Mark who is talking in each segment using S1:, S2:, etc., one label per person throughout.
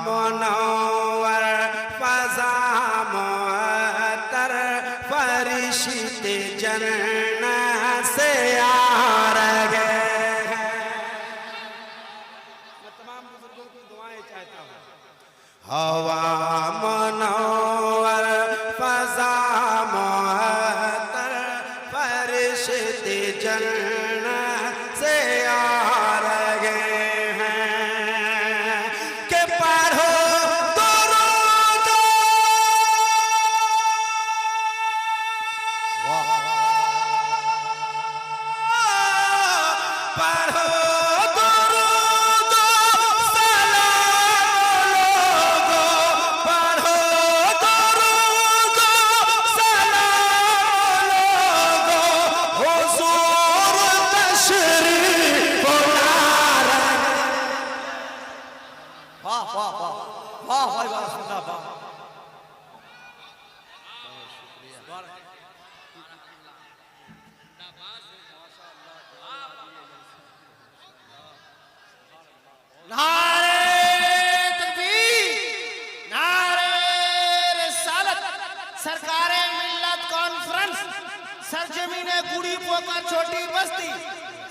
S1: मुनव्वर फ़ज़ा मुअत्तर फ़रिश्ते जन्नत से आ रहे हैं। मैं तमाम बुजुर्गों की दुआएं चाहता हूँ। हवा मुनव्वर फ़ज़ा मुअत्तर फ़रिश्ते जन्नत से आ रहे हैं।
S2: सरकारे मिल्लत कॉन्फ्रेंस सरजमीने गुड़ी पोका छोटी बस्ती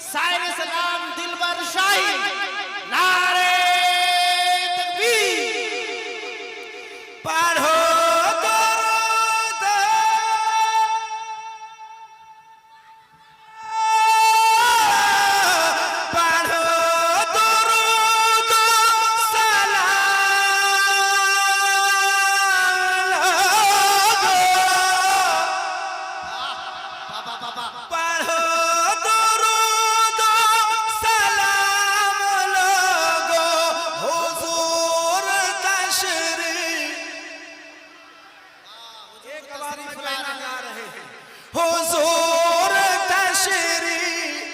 S2: सायर सलाम दिलबर शाही नारे तकबीर।
S1: पढ़ो हुजूर तशरीफ,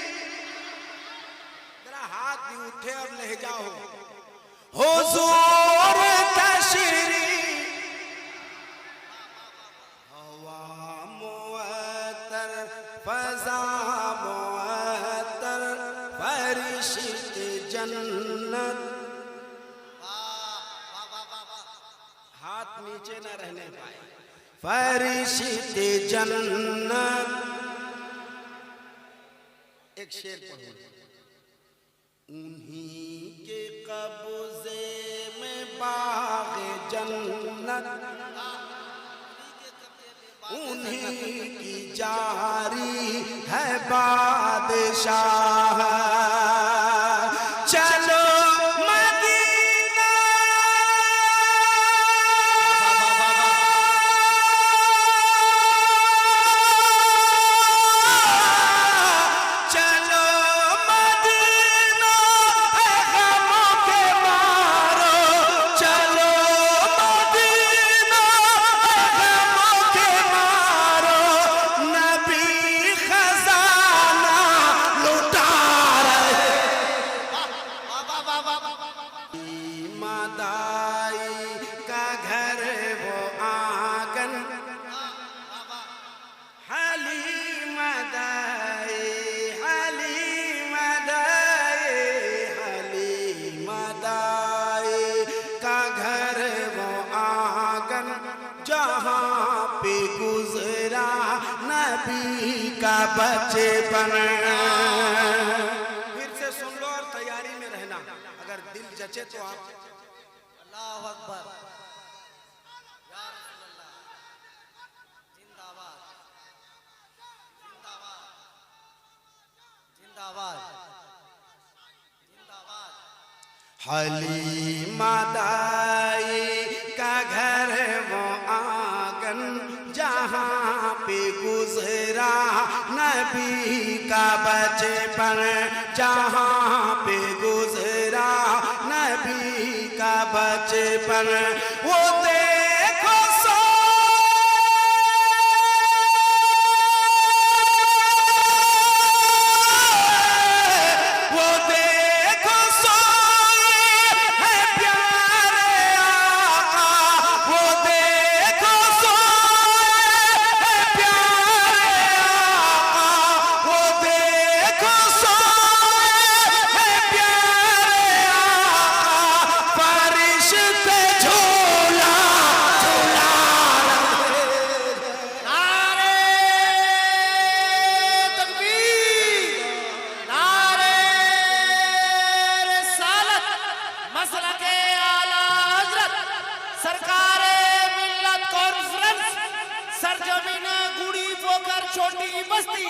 S1: जरा हाथ भी उठे और लहजा हो। हुजूर तशरीफ, हवा मुअत्तर फ़ज़ा मुअत्तर फ़रिश्ते जन्नत। हाथ नीचे न रहने पाए। फ़रिश्ते जन्नत। एक शेर पढ़ो। उन्हीं के कब्ज़े में बाग़े जन्नत, उन्हीं की जारी है बादशाह। चलो का बचपन। फिर से सुन लो और तैयारी में रहना, अगर दिल जचे तो आप।
S2: अल्लाहु अकबर, या रसूल अल्लाह, जिंदाबाद जिंदाबाद जिंदाबाद जिंदाबाद।
S1: हलीमा दाई का घर वो आंगन, जहाँ पे गुजरा नबी का बचपन, जहाँ पे गुजरा नबी का बचपन। वो देखो
S2: सरजमीन गुड़ी पोकर छोटी बस्ती,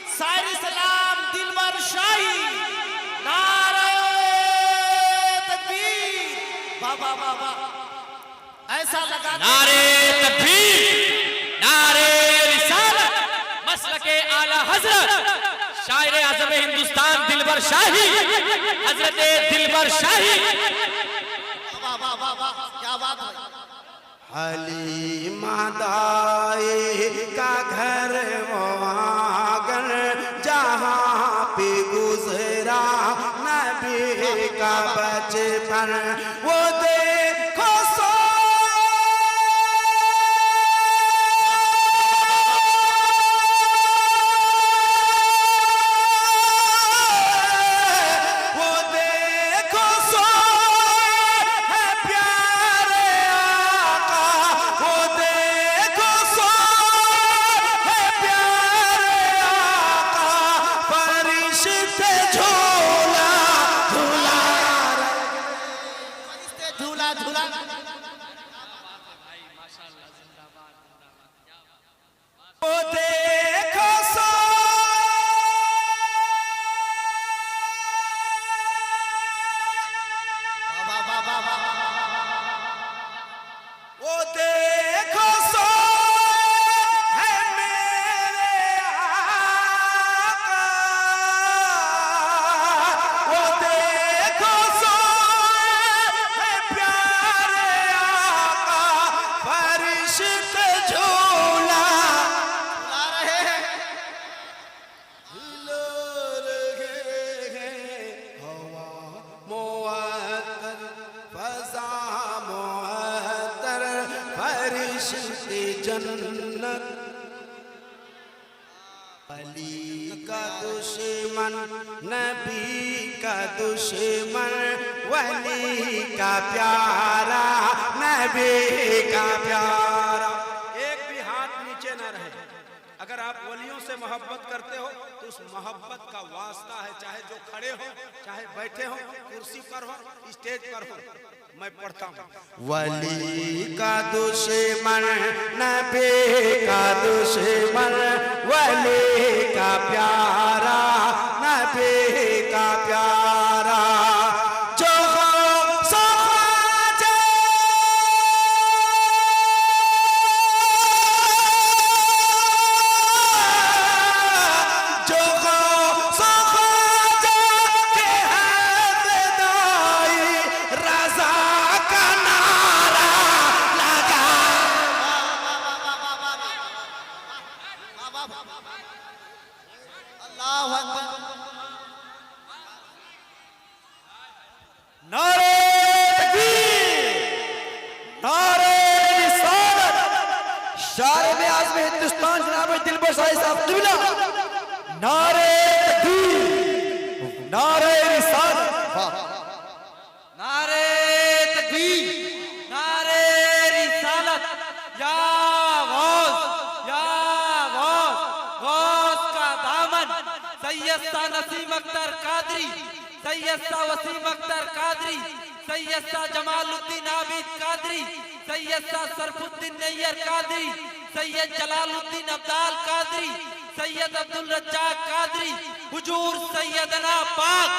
S2: सारी सलाम दिलबर शाही, नारे तकबीर। बाबा बाबा ऐसा लगा
S3: नारे तकबीर, नारे रिसालत, मसलके आला हजरत, शायर आज़म हिंदुस्तान दिलबर शाही, हजरत दिलबर शाही।
S2: वाह वाह वाह वाह, क्या बात है।
S1: हलीमा दाए का घर वो आंगन जहाँ पे गुजरा नबी का बचपन, वो देखो
S2: झूला झूला
S1: वो देखो
S2: वाह वाह वाह वाह।
S1: वो देखो सो है मेरे आका, वो देखो सो है प्यारे आका, फरिश्ते झूला
S2: ला रहे हैं।
S1: हिलो रहे हैं, हवा मुअत्तर, फज़ा मुअत्तर, फरिश्ते जन्नत। अली का दुश्मन नबी का दुश्मन, वली का प्यारा नबी का प्यारा। एक भी हाथ नीचे न रहे। अगर आप वलियों से मोहब्बत करते हो तो उस मोहब्बत का वास्ता है, चाहे जो खड़े हो चाहे बैठे हो, कुर्सी पर हो स्टेज पर हो। मैं पढ़ता हूँ। वली का दुश्मन नबी का दुश्मन, वली का प्यारा नबी का प्यारा। जो हो सो ख्वाजा, जो हो सो ख्वाजा के हाथ दाई, रज़ा का नारा लगा।
S2: अल्लाहु अकबर।
S3: नारे तकबीर, नारे रिसालत, शायर आज़म हिंदुस्तान जनाब दिलबर शाही साहब क़िबला। नारे तकबीर, नारे रिसालत, नारे तकबीर, नारे रिसालत। या गौस, या गौस, गौस का दामन, सैयद सा नसीम अख्तर कादरी, सैयद सा वसीम अख्तर कादरी, सैयद सा जमालुद्दीन आबिद कादरी, सैयद सा सरफुद्दीन नैयर कादरी, सैयद जलालुद्दीन अब्दाल कादरी, सैयद अब्दुल रज्जाक कादरी, हुजूर सैयदना पाक,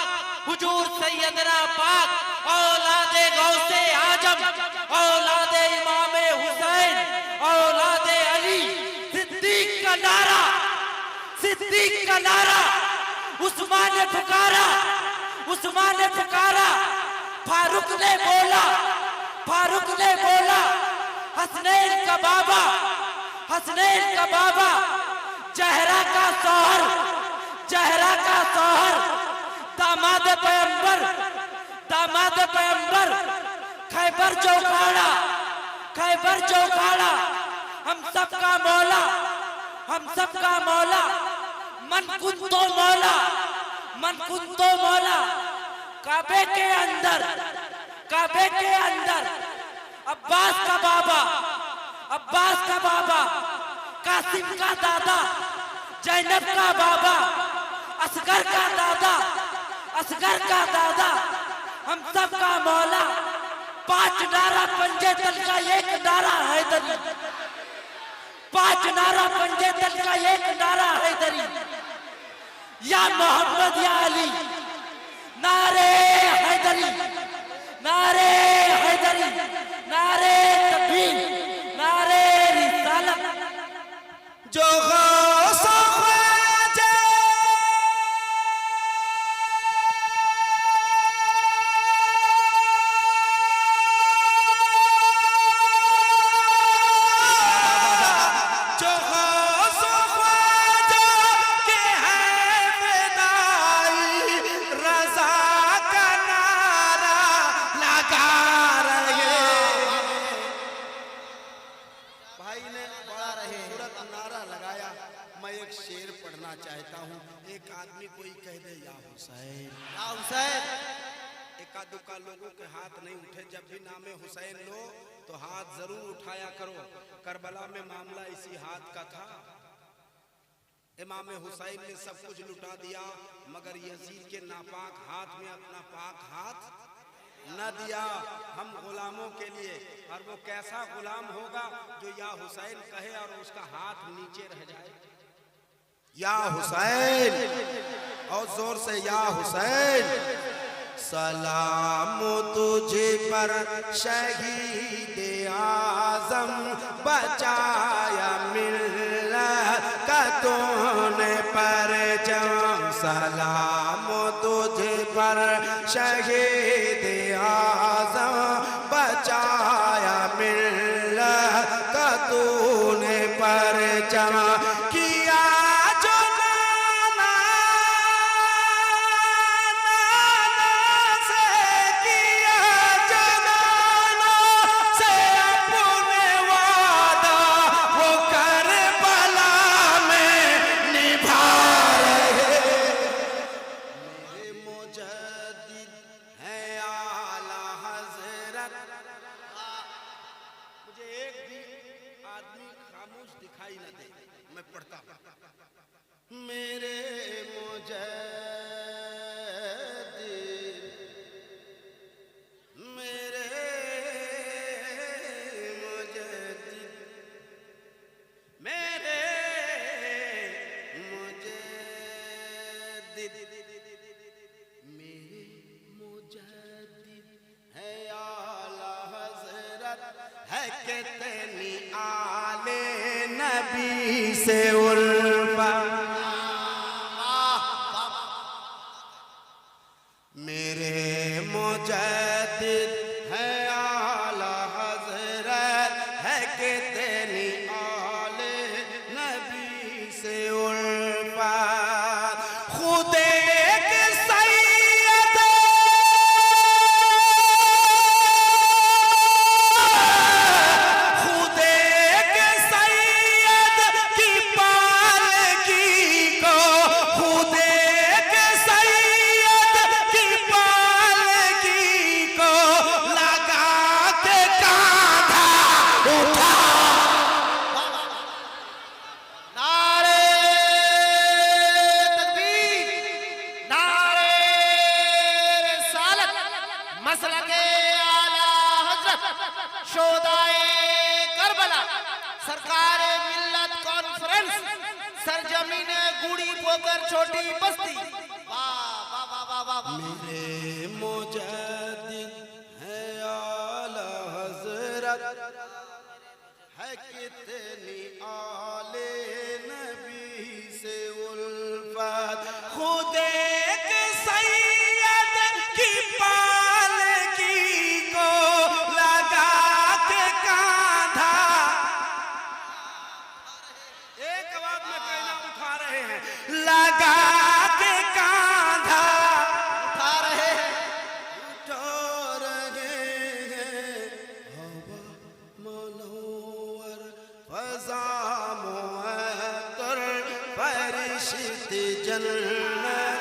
S3: हुजूर सैयदना पाक, औलादे गौसे आजम, औलादे इमाम हुसैन, औलादे अली, सिद्दीक का नारा, सिद्दीक का नारा। उस्मान ने पुकारा, उस्मान ने पुकारा, फारूक ने बोला, फारूक ने बोला, हसनैन का बाबा, हसनैन का बाबा, जहरा का शौहर, जहरा का शौहर, दामाद पैगंबर, दामाद पैगंबर, खैबर चौखाड़ा, खैबर चौखाड़ा, हम सबका मौला, हम सबका मौला, मन कुंतो मौला, मन कुंतो मौला। काबे के अंदर, काबे के अंदर अब्बास का बाबा, अब्बास का बाबा, कासिम का दादा, जैनब का बाबा, असगर का दादा, असगर का दादा, हम सब का मौला। 5 नारा पंजे तल का एक नारा हैदरी, 5 नारा पंजेतल का 1 नारा हैदरी, या मोहम्मद या अली, नारे हैदरी, नारे हैदरी, नारे तकबीर, नारे रिसालत।
S1: जो गौस ख्वाजा जो गौस ख्वाजा के हैं विदाई, रज़ा का नारा लगा रहे। भाई ने बड़ा खूबसूरत नारा लगाया। मैं एक शेर पढ़ना चाहता हूँ। एक आदमी कोई कह दे या हुसैन,
S2: या हुसैन।
S1: एका दुक्का लोगों के हाथ नहीं उठे। जब भी नामे हुसैन लो तो हाथ जरूर उठाया करो। करबला में मामला इसी हाथ का था। इमाम हुसैन ने सब कुछ लुटा दिया, मगर यजीद के नापाक हाथ में अपना पाक हाथ न दिया। हम गुलामों के लिए, और वो कैसा गुलाम होगा जो या हुसैन कहे और उसका हाथ नीचे रह जाए। या हुसैन, और जोर से या हुसैन। सलाम तुझे पर शहीद आजम, बचाया मिल्लत का तूने परचम। सलाम तुझे पर शहीद आजम, बचाया मिल्लत का तूने परचम। किया जो नाना से किया, जो नाना से अपने वादा वो करबला में निभा रहे। मेरे मुजद्दिद हैं आला हज़रत। मुझे एक भी आदमी खामोश दिखाई न दे, मैं पढ़ता हूं। मेरे मुजद्दिद, मेरे मुजद्दिद, मेरे मुजद्दिद, मेरे मुजद्दिद है आला हज़रत। है कितनी आले नबी से उल्फत। मेरे मुजद्दिद है आला हज़रत। है कितनी आले नबी से उल्फत। खुद एक सैयद, खुद एक सैयद की पालकी को, खुद एक सैयद की पालकी को लगा के कांधा उठा।
S2: नारे तकबीर, नारे रिसालत। मसलके आला हज़रत शोदाए करबला, सरकार मिल्लत कॉन्फ्रेंस, सरजमीन गुड़ी पोकर छोटी बस्ती। वाह वाह वाह वाह वाह वाह।
S1: मेरे मुजद्दिद है आला हज़रत। है कितनी आले नबी से उल्फत। खुद एक सैयद की पालकी को लगा के कांधा। एक आवाज में कहना उठा रहे हैं, लगा के कांधा
S2: उठा रहे हैं।
S1: उठा रहे हैं। हवा मनोवर फज़ा मुअत्तर, फरिश्ते जन्नत